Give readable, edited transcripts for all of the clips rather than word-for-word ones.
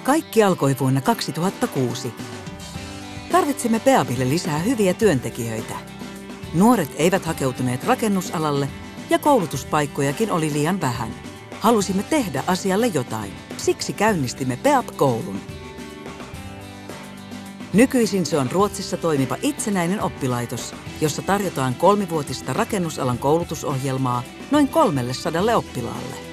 Kaikki alkoi vuonna 2006. Tarvitsimme Peabille lisää hyviä työntekijöitä. Nuoret eivät hakeutuneet rakennusalalle ja koulutuspaikkojakin oli liian vähän. Halusimme tehdä asialle jotain. Siksi käynnistimme Peab-koulun. Nykyisin se on Ruotsissa toimiva itsenäinen oppilaitos, jossa tarjotaan 3-vuotista rakennusalan koulutusohjelmaa noin 300 oppilaalle.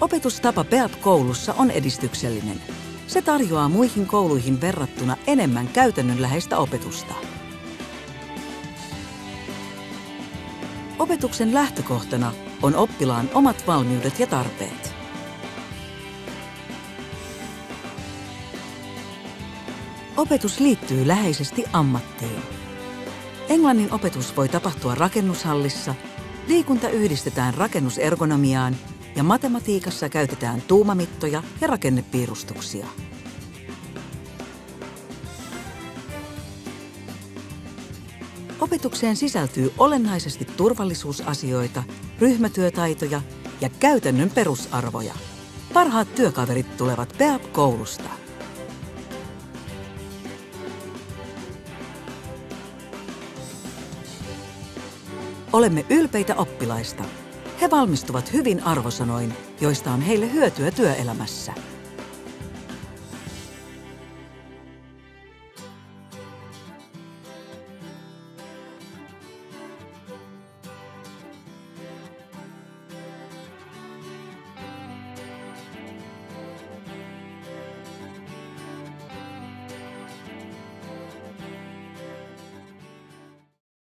Opetustapa Peab-koulussa on edistyksellinen. Se tarjoaa muihin kouluihin verrattuna enemmän käytännönläheistä opetusta. Opetuksen lähtökohtana on oppilaan omat valmiudet ja tarpeet. Opetus liittyy läheisesti ammattiin. Englannin opetus voi tapahtua rakennushallissa, liikunta yhdistetään rakennusergonomiaan ja matematiikassa käytetään tuumamittoja ja rakennepiirustuksia. Opetukseen sisältyy olennaisesti turvallisuusasioita, ryhmätyötaitoja ja käytännön perusarvoja. Parhaat työkaverit tulevat Peab-koulusta. Olemme ylpeitä oppilaista. He valmistuvat hyvin arvosanoin, joista on heille hyötyä työelämässä.